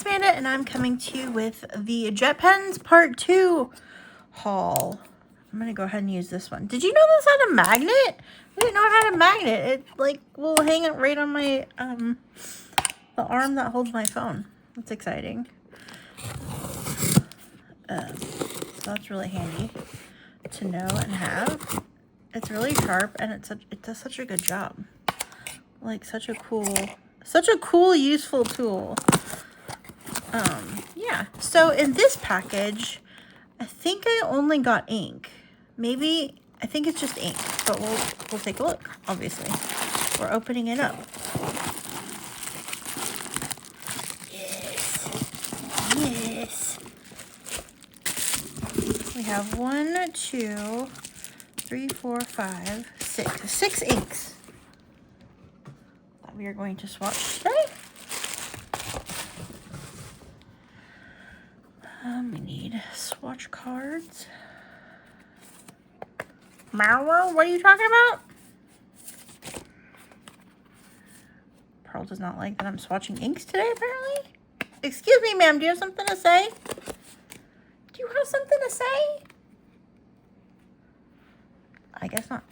it's Amanda, and I'm coming to you with the JetPens Part 2 haul. I'm going to go ahead and use this one. Did you know this had a magnet? I didn't know it had a magnet. It, like, will hang it right on my, the arm that holds my phone. That's exciting. So that's really handy to know and have. It's really sharp, and it does such a good job. Like, such a cool, useful tool. Yeah. So in this package, I think I only got ink. Maybe, I think it's just ink, but we'll take a look, obviously. We're opening it up. Yes. We have 1, 2, 3, 4, 5, 6. 6 inks that we are going to swatch today. We need swatch cards. Marrow, what are you talking about? Pearl does not like that I'm swatching inks today, apparently. Excuse me, ma'am, do you have something to say? Do you have something to say? I guess not.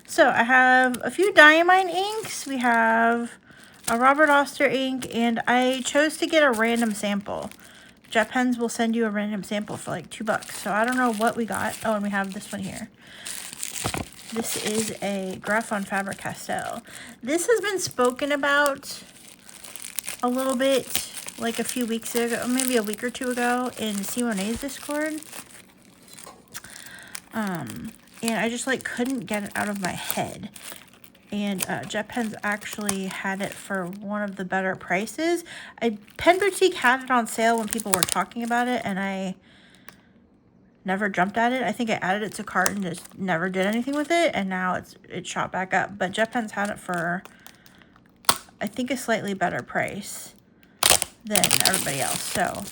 So I have a few Diamine inks. We have a Robert Oster ink, and I chose to get a random sample. JetPens will send you a random sample for like $2. So I don't know what we got. Oh, and we have this one here. This is a Graphon Faber-Castell. This has been spoken about a little bit, like a few weeks ago, maybe a week or two ago in Simone's Discord. And I just like couldn't get it out of my head. And JetPens actually had it for one of the better prices. Pen Boutique had it on sale when people were talking about it, and I never jumped at it. I think I added it to cart and just never did anything with it, and now it shot back up. But JetPens had it for, I think, a slightly better price than everybody else. So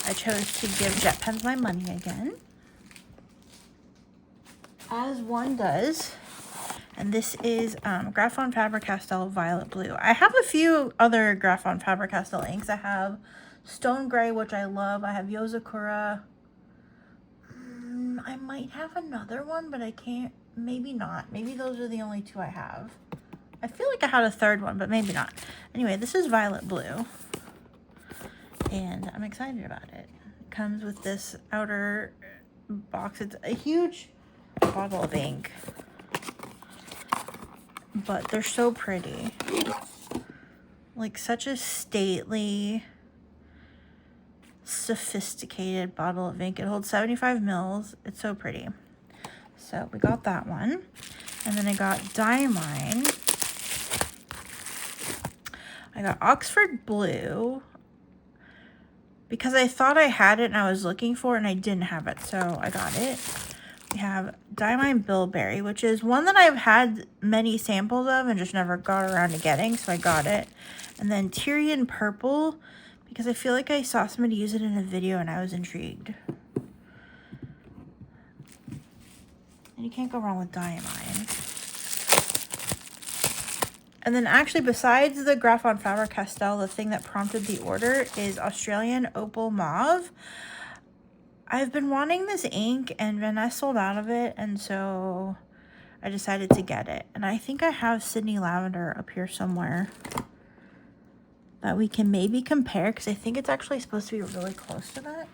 I chose to give JetPens my money again, as one does. And this is Graphon Faber-Castell Violet Blue. I have a few other Graphon Faber-Castell inks. I have Stone Gray, which I love. I have Yozakura. I might have another one, but I can't. Maybe not. Maybe those are the only two I have. I feel like I had a third one, but maybe not. Anyway, this is Violet Blue. And I'm excited about it. It comes with this outer box. It's a huge bottle of ink. But they're so pretty. Like, such a stately, sophisticated bottle of ink. It holds 75 mils. It's so pretty. So we got that one. And then I got Diamine. I got Oxford Blue, because I thought I had it and I was looking for it and I didn't have it, so I got it. We have Diamine Bilberry, which is one that I've had many samples of and just never got around to getting, so I got it. And then Tyrion Purple, because I feel like I saw somebody use it in a video and I was intrigued. And you can't go wrong with Diamine. And then actually, besides the Graphon Faber-Castell, the thing that prompted the order is Australian Opal Mauve. I've been wanting this ink, and Vanessa sold out of it, and so I decided to get it. And I think I have Sydney Lavender up here somewhere that we can maybe compare, because I think it's actually supposed to be really close to that.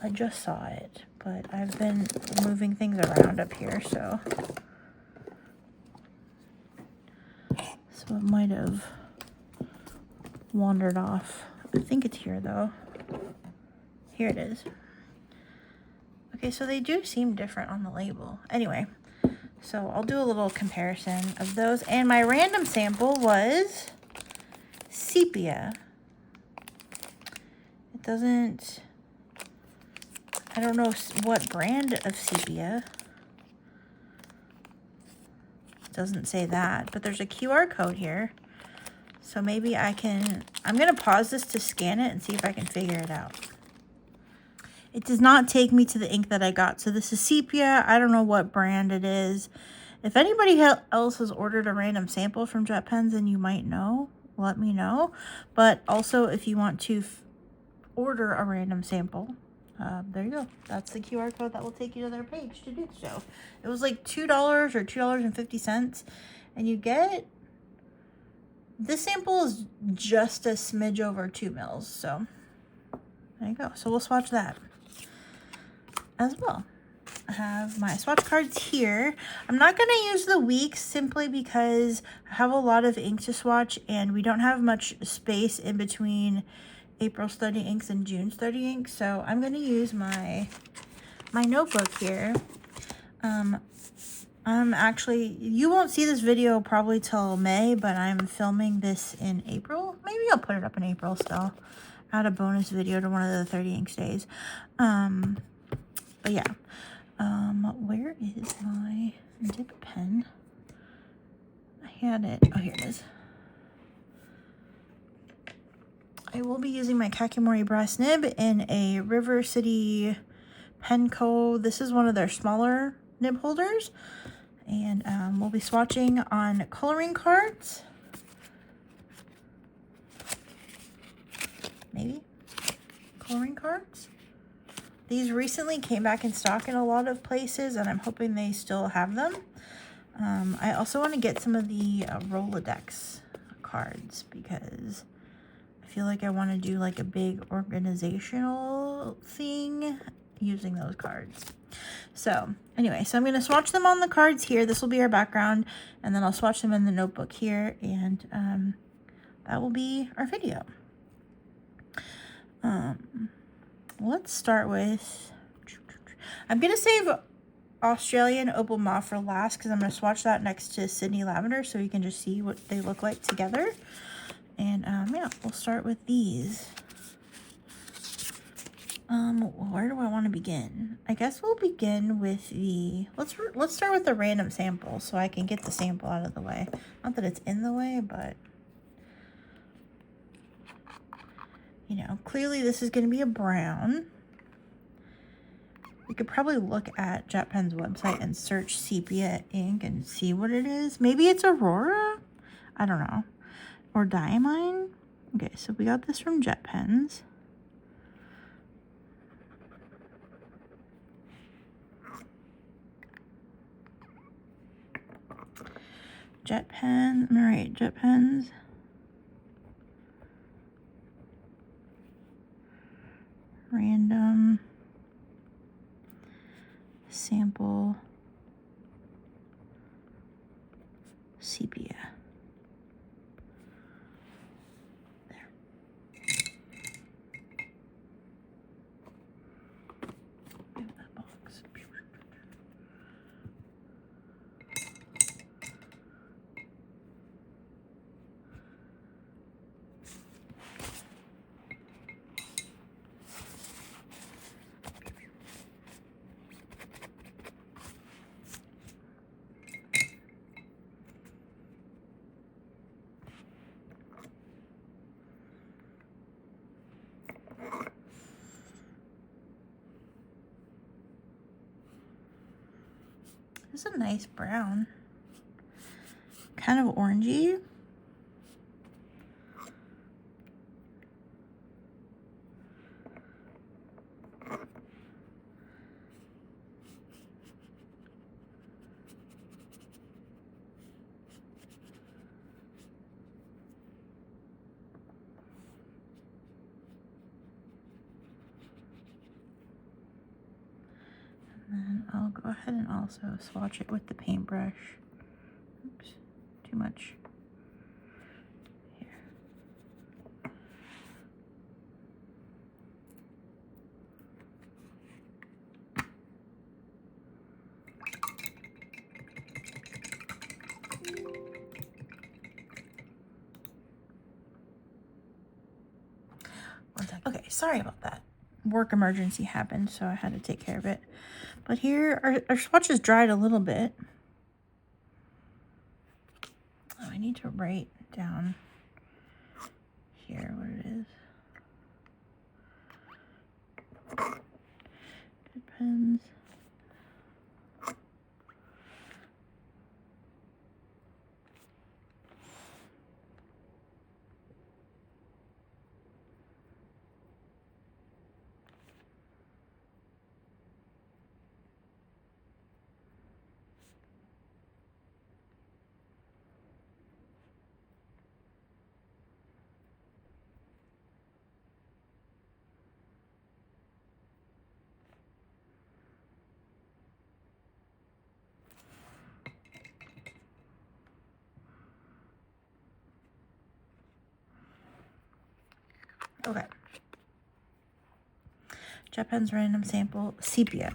I just saw it, but I've been moving things around up here, so it might have wandered off. I think it's here, though. Here it is. Okay, so they do seem different on the label. Anyway, so I'll do a little comparison of those. And my random sample was Sepia. It doesn't... I don't know what brand of Sepia. It doesn't say that, but there's a QR code here. So maybe I can... I'm going to pause this to scan it and see if I can figure it out. It does not take me to the ink that I got. So this is Sepia. I don't know what brand it is. If anybody else has ordered a random sample from JetPens and you might know, let me know. But also, if you want to order a random sample, there you go. That's the QR code that will take you to their page to do so. It was like $2 or $2.50, and you get, this sample is just a smidge over 2 mils. So there you go. So we'll swatch that as well. I have my swatch cards here. I'm not going to use the weeks simply because I have a lot of ink to swatch and we don't have much space in between April study inks and June study inks. So I'm going to use my notebook here. I'm actually, you won't see this video probably till May, but I'm filming this in April. Maybe I'll put it up in April still. Add a bonus video to one of the 30 inks days. But yeah. Where is my dip pen? I had it. Oh, here it is. I will be using my Kakimori brass nib in a River City Penco. This is one of their smaller nib holders. And we'll be swatching on coloring cards. Maybe coloring cards. These recently came back in stock in a lot of places, and I'm hoping they still have them. I also want to get some of the Rolodex cards because I feel like I want to do like a big organizational thing using those cards. So anyway, so I'm going to swatch them on the cards here. This will be our background, and then I'll swatch them in the notebook here, and that will be our video. Let's start with, I'm going to save Australian Opal Mauve for last because I'm going to swatch that next to Sydney Lavender so you can just see what they look like together. And yeah, we'll start with these. Where do I want to begin? I guess we'll begin with the, let's start with the random sample so I can get the sample out of the way. Not that it's in the way, but you know, clearly this is going to be a brown. We could probably look at JetPens' website and search sepia ink and see what it is. Maybe it's Aurora? I don't know. Or Diamine? Okay, so we got this from JetPens. JetPens, all right, JetPens. Random sample sepia. There. Give that box. This is a nice brown. Kind of orangey. And I'll go ahead and also swatch it with the paintbrush. Oops, too much. Here. One second. Okay, sorry about that. Work emergency happened, so I had to take care of it. But here, our swatch is dried a little bit. Oh, I need to write down here what it is. JetPens. Okay. JetPens random sample, Sepia.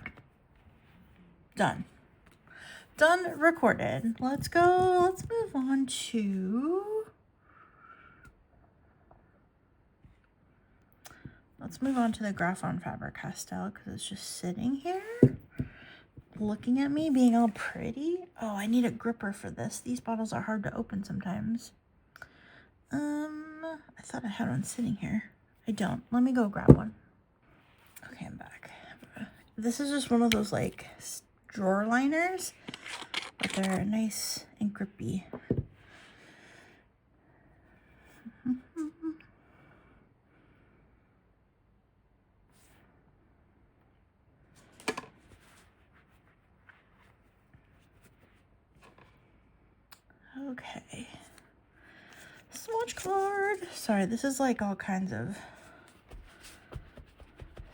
Done. Done, recorded. Let's go, let's move on to... Let's move on to the Graphon Faber-Castell because it's just sitting here looking at me being all pretty. Oh, I need a gripper for this. These bottles are hard to open sometimes. I thought I had one sitting here. I don't. Let me go grab one. Okay, I'm back. This is just one of those like drawer liners, but they're nice and grippy. Okay. Swatch card. Sorry, this is like all kinds of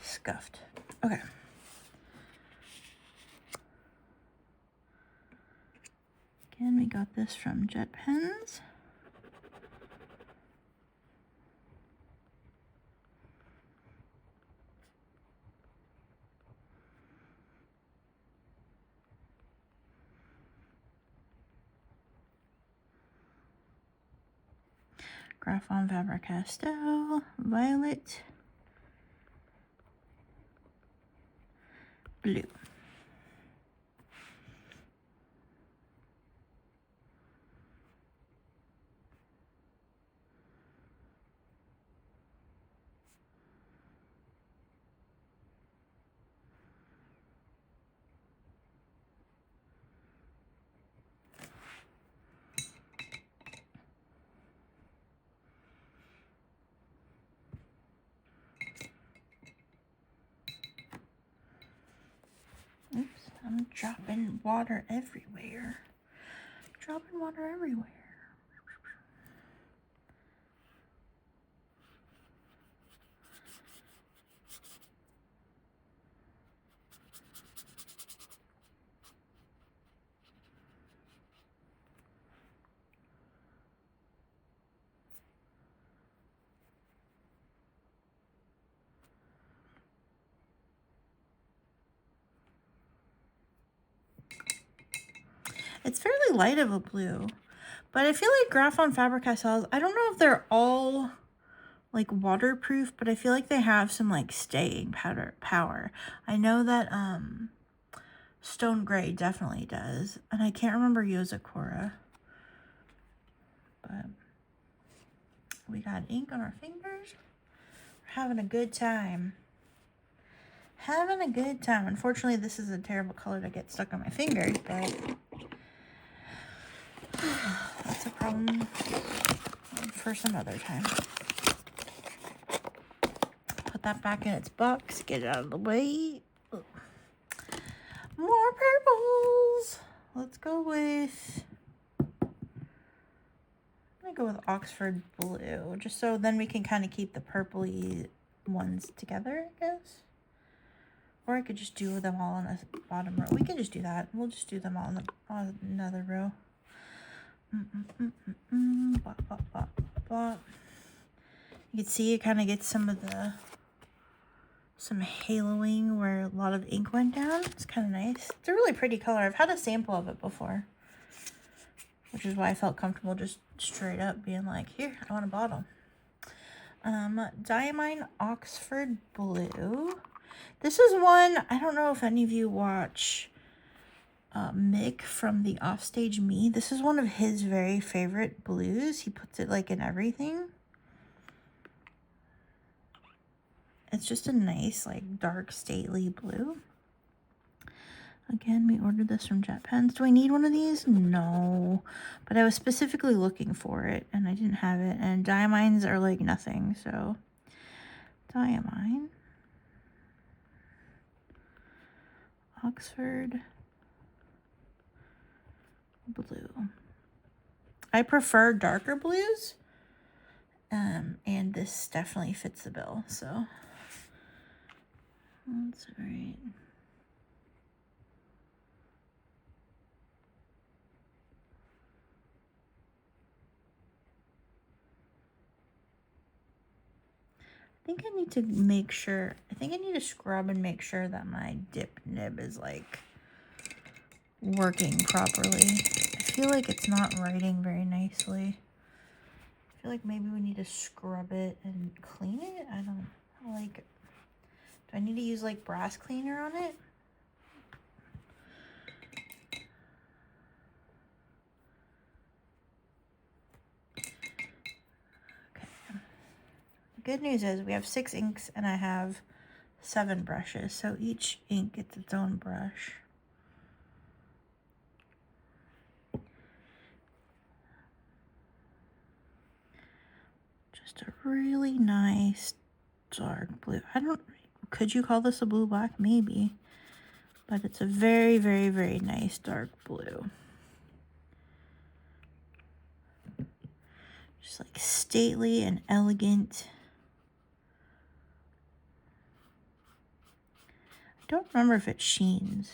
scuffed. Okay. Again, we got this from JetPens. Graphon Faber-Castell, Violet, Blue. Oops, I'm dropping water everywhere. Dropping water everywhere. It's fairly light of a blue, but I feel like Graphon Faber-Castells, I don't know if they're all like waterproof, but I feel like they have some like staying power. I know that Stone Gray definitely does, and I can't remember Yozakura, but we got ink on our fingers. We're having a good time. Having a good time. Unfortunately, this is a terrible color to get stuck on my fingers, but that's a problem for some other time. Put that back in its box. Get it out of the way. Ugh. More purples. Let's go with... I'm going to go with Oxford Blue. Just so then we can kind of keep the purpley ones together, I guess. Or I could just do them all on the bottom row. We can just do that. We'll just do them all on another row. Blah, blah, blah, blah. You can see it kind of gets some haloing where a lot of ink went down. It's kind of nice. It's a really pretty color. I've had a sample of it before, which is why I felt comfortable just straight up being like, here, I want a bottle. Diamine Oxford Blue. This is one, I don't know if any of you watch Mick from the Offstage Me. This is one of his very favorite blues. He puts it like in everything. It's just a nice, like, dark, stately blue. Again, we ordered this from JetPens. Do I need one of these? No. But I was specifically looking for it, and I didn't have it. And Diamines are, like, nothing, so... Diamine. Oxford Blue. I prefer darker blues. And this definitely fits the bill, so... That's right. think I need to make sure, I think I need to scrub and make sure that my dip nib is like working properly. I feel like it's not writing very nicely. I feel like maybe we need to scrub it and clean it. I don't like, do I need to use like brass cleaner on it? Okay. Good news is we have 6 inks and I have 7 brushes, so each ink gets its own brush. Just a really nice dark blue. I don't, could you call this a blue black? Maybe, but it's a very, very, very nice dark blue. Just like stately and elegant. I don't remember if it sheens.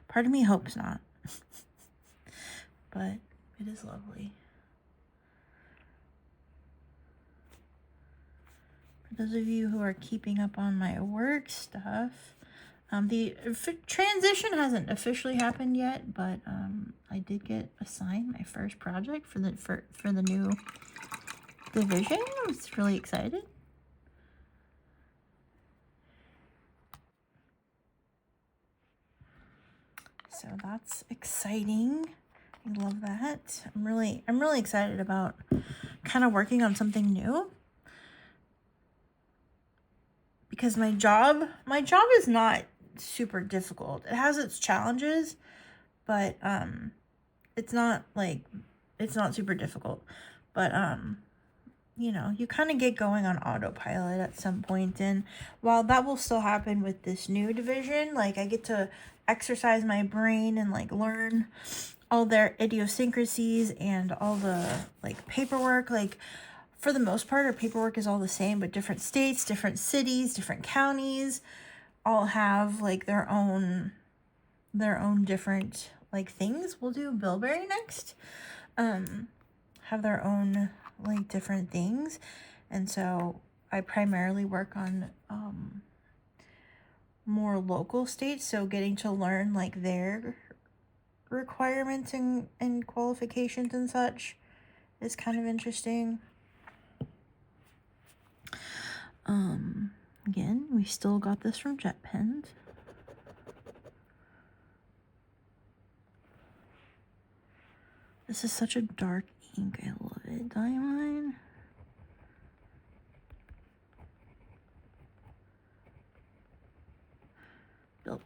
Part of me hopes not, but it is lovely. For those of you who are keeping up on my work stuff, the transition hasn't officially happened yet, but I did get assigned my first project for the new division. I was really excited. So that's exciting. I love that. I'm really excited about kind of working on something new. Because my job is not super difficult. It has its challenges, but it's not super difficult. But you know, you kind of get going on autopilot at some point, and while that will still happen with this new division, like I get to exercise my brain and like learn all their idiosyncrasies and all the like paperwork. Like for the most part, our paperwork is all the same, but different states, different cities, different counties all have like their own different like things. We'll do Bilberry next. Have their own like different things, and so I primarily work on more local states, so getting to learn like their requirements and qualifications and such is kind of interesting. Again, we still got this from JetPens. This is such a dark ink. I love it. Diamine. Bilberry.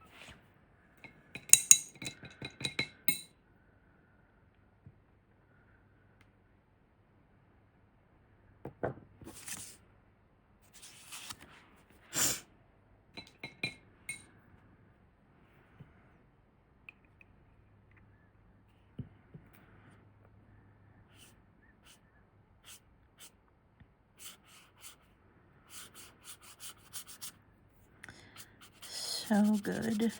So good.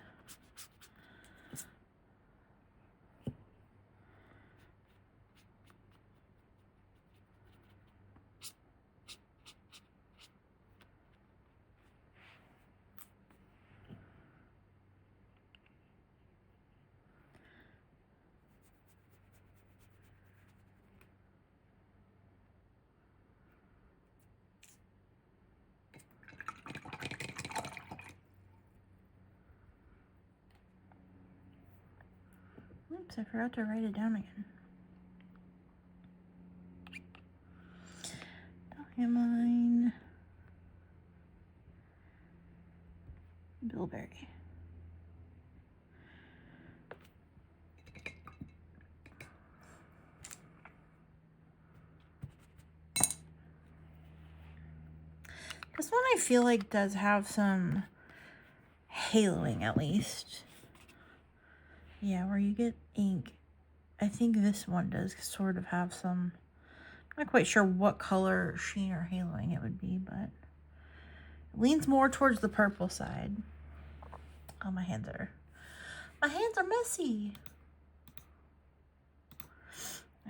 Oops, I forgot to write it down again. Diamine Bilberry. This one I feel like does have some haloing at least. Yeah, where you get ink. I think this one does sort of have some, I'm not quite sure what color sheen or haloing it would be, but it leans more towards the purple side. Oh, my hands are messy.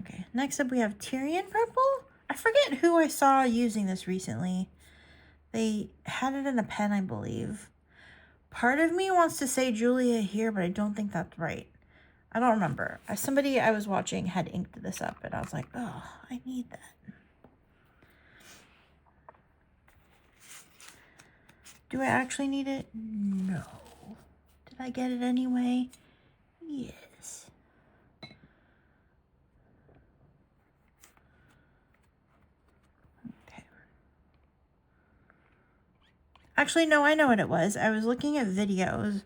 Okay, Next up, we have Tyrion Purple. I forget who I saw using this recently. They had it in a pen, I believe. Part of me wants to say Julia here, but I don't think that's right. I don't remember. Somebody I was watching had inked this up, and I was like, oh, I need that. Do I actually need it? No. Did I get it anyway? Yes. Okay. Actually, no, I know what it was. I was looking at videos,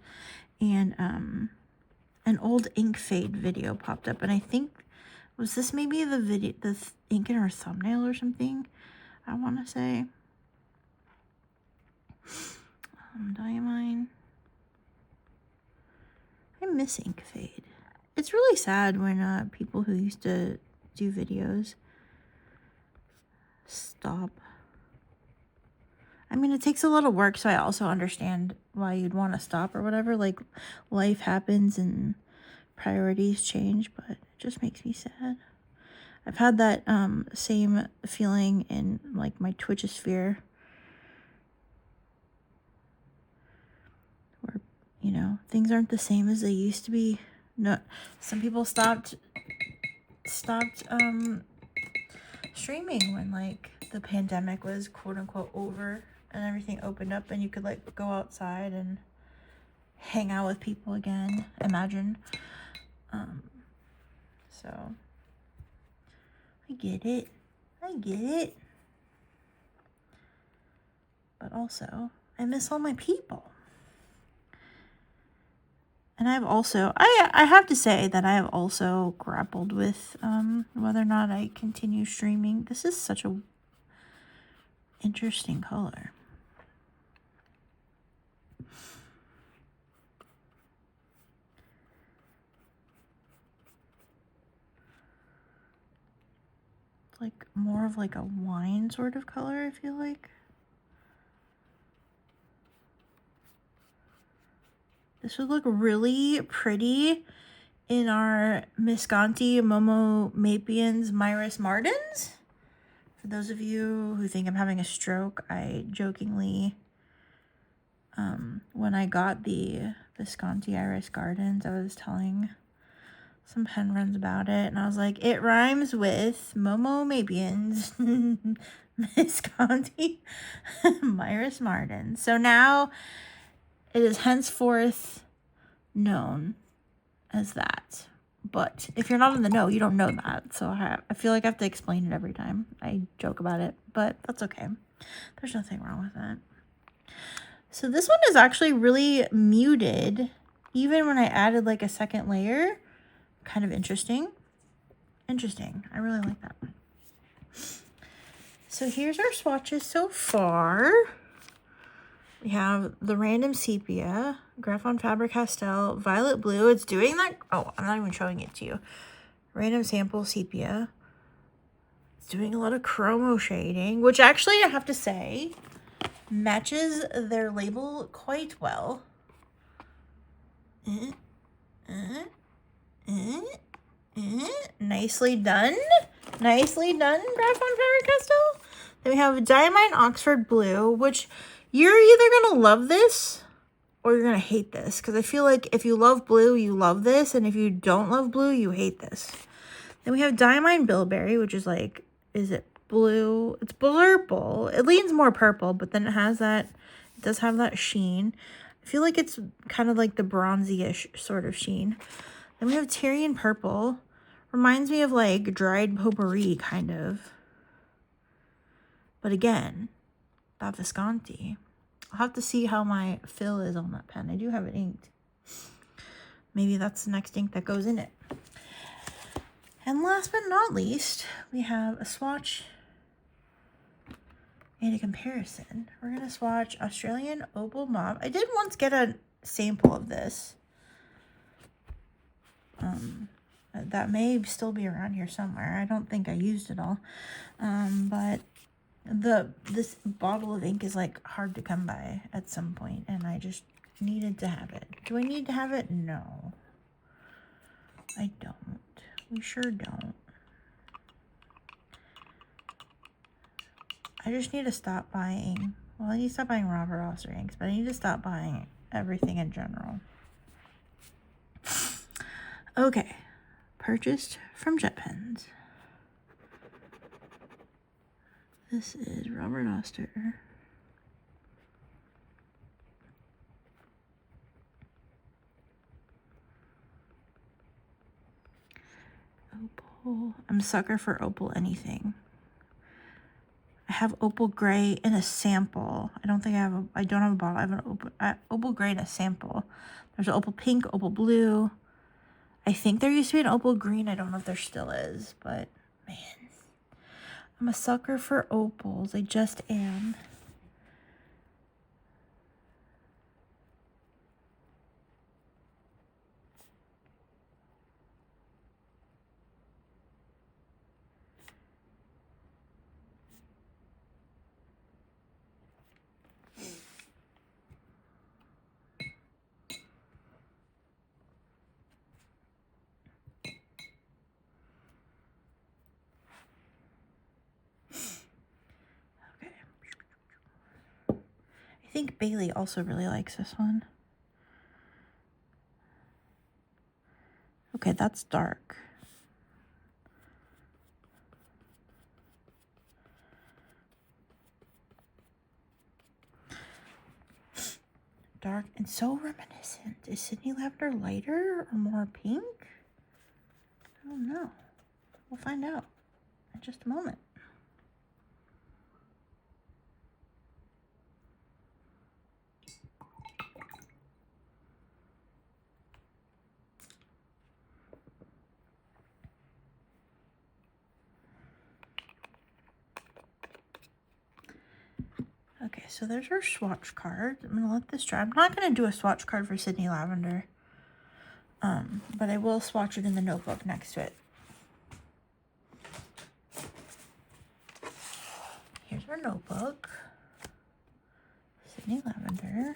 and an old ink fade video popped up, and I think, was this maybe the video, the ink in her thumbnail or something? I want to say. Diamine. I miss ink fade. It's really sad when people who used to do videos stop. I mean, it takes a lot of work, so I also understand why you'd want to stop or whatever. Like, life happens and priorities change, but it just makes me sad. I've had that same feeling in, like, my Twitch sphere. Where, you know, things aren't the same as they used to be. No, some people stopped streaming when, like, the pandemic was quote-unquote over and everything opened up and you could, like, go outside and hang out with people again. Imagine. So I get it. I get it. But also, I miss all my people. And I've also, I have to say that I have also grappled with whether or not I continue streaming. This is such a interesting color. It's like more of like a wine sort of color, I feel like. This would look really pretty in our Visconti Momo Mapians Myris Mardens. For those of you who think I'm having a stroke, I jokingly, when I got the Visconti Iris Gardens, I was telling some pen runs about it, and I was like, it rhymes with Momo Mapians Visconti Myris Mardens. So now it is henceforth known as that. But if you're not in the know, you don't know that. So I feel like I have to explain it every time I joke about it. But that's okay. There's nothing wrong with that. So this one is actually really muted. Even when I added like a second layer. Kind of interesting. Interesting. I really like that one. So here's our swatches so far. We have the random sepia, Graphon Faber-Castell, violet blue. It's doing that. Oh, I'm not even showing it to you. Random sample sepia. It's doing a lot of chromo shading, which actually I have to say matches their label quite well. Nicely done. Nicely done, Graphon Faber-Castell. Then we have Diamine Oxford Blue, which you're either going to love this or you're going to hate this. Because I feel like if you love blue, you love this. And if you don't love blue, you hate this. Then we have Diamine Bilberry, which is like, is it blue? It's purple. It leans more purple, but then it has that, it does have that sheen. I feel like it's kind of like the bronzy-ish sort of sheen. Then we have Tyrion Purple. Reminds me of like dried potpourri, kind of. But again, that Visconti. I'll have to see how my fill is on that pen. I do have it inked. Maybe that's the next ink that goes in it. And last but not least, we have a swatch and a comparison. We're going to swatch Australian Opal Mauve. I did once get a sample of this. That may still be around here somewhere. I don't think I used it all. But this bottle of ink is like hard to come by at some point, and I just needed to have it. Do I need to have it? No. I don't. We sure don't. I just need to stop buying, well, I need to stop buying Robert Oster inks, but I need to stop buying everything in general. Okay, purchased from JetPens. This is Robert Oster. Opal. I'm a sucker for opal anything. I have opal gray in a sample. I don't have a bottle. I have an opal gray in a sample. There's an opal pink, opal blue. I think there used to be an opal green. I don't know if there still is, but man, I'm a sucker for opals. I just am. I think Bailey also really likes this one. Okay, that's dark. Dark and so reminiscent. Is Sydney Lavender lighter or more pink? I don't know. We'll find out in just a moment. Okay, so there's our swatch card. I'm going to let this dry. I'm not going to do a swatch card for Sydney Lavender. But I will swatch it in the notebook next to it. Here's our notebook. Sydney Lavender.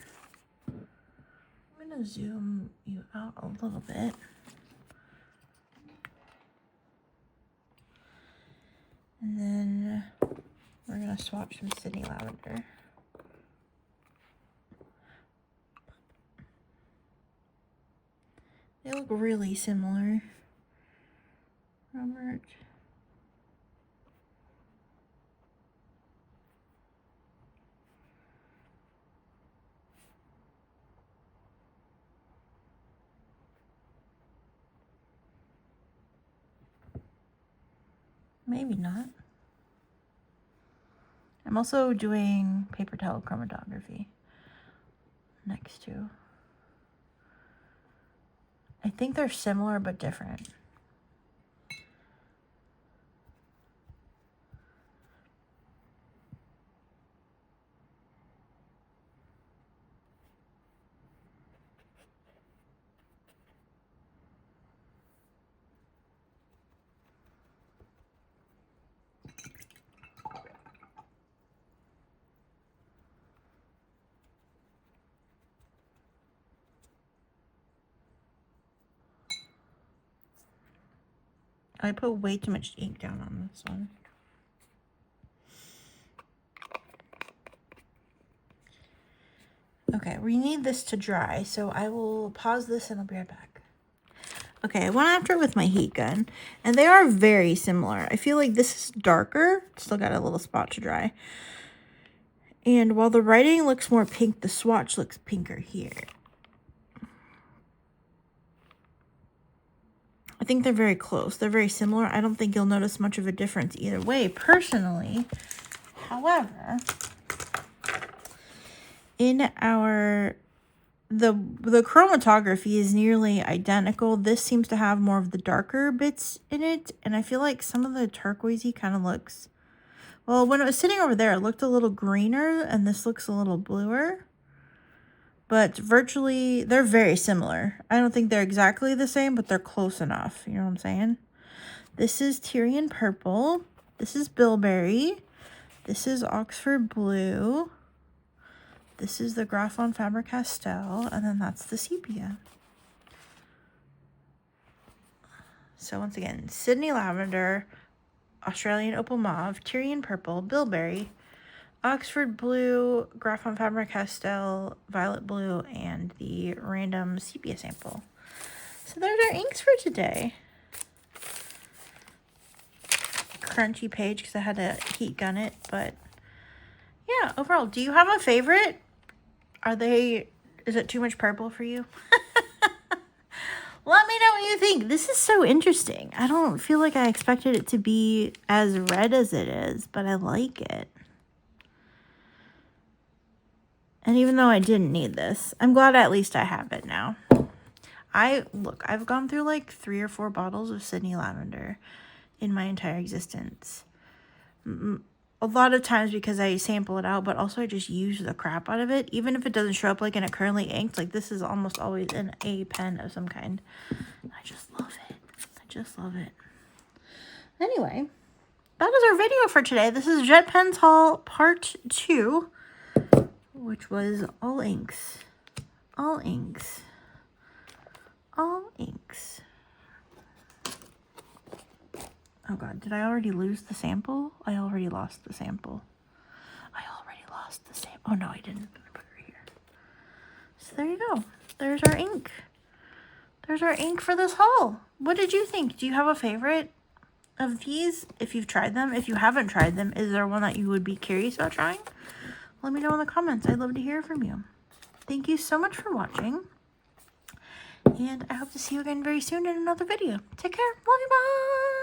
I'm going to zoom you out a little bit. And then we're going to swatch some Sydney Lavender. They look really similar. Robert. Maybe not. I'm also doing paper towel chromatography next to. I think they're similar but different. I put way too much ink down on this one. Okay, we need this to dry, so I will pause this and I'll be right back. Okay, I went after it with my heat gun, and they are very similar. I feel like this is darker. Still got a little spot to dry. And while the writing looks more pink, the swatch looks pinker here. I think they're very close. They're very similar. I don't think you'll notice much of a difference either way, personally. However, in our, the chromatography is nearly identical. This seems to have more of the darker bits in it. And I feel like some of the turquoisey kind of looks, well, when it was sitting over there, it looked a little greener, and this looks a little bluer. But virtually, they're very similar. I don't think they're exactly the same, but they're close enough. You know what I'm saying? This is Tyrion Purple. This is Bilberry. This is Oxford Blue. This is the Graphon Faber-Castell. And then that's the Sepia. So once again, Sydney Lavender, Australian Opal Mauve, Tyrion Purple, Bilberry, Oxford Blue, Graphon Faber-Castell, Violet Blue, and the random Sepia sample. So there's our inks for today. Crunchy page because I had to heat gun it, but yeah, overall, do you have a favorite? Is it too much purple for you? Let me know what you think. This is so interesting. I don't feel like I expected it to be as red as it is, but I like it. And even though I didn't need this, I'm glad at least I have it now. I've gone through like 3 or 4 bottles of Sydney Lavender in my entire existence. A lot of times because I sample it out, but also I just use the crap out of it. Even if it doesn't show up like in a currently inked, like this is almost always in a pen of some kind. I just love it. I just love it. Anyway, that is our video for today. This is JetPens haul part 2, which was all inks. All inks. All inks. Oh god, did I already lose the sample? I already lost the sample. Oh no, I didn't. I put it right here. So there you go. There's our ink. There's our ink for this haul. What did you think? Do you have a favorite of these? If you've tried them. If you haven't tried them, is there one that you would be curious about trying? Let me know in the comments. I'd love to hear from you. Thank you so much for watching. And I hope to see you again very soon in another video. Take care. Love you. Bye.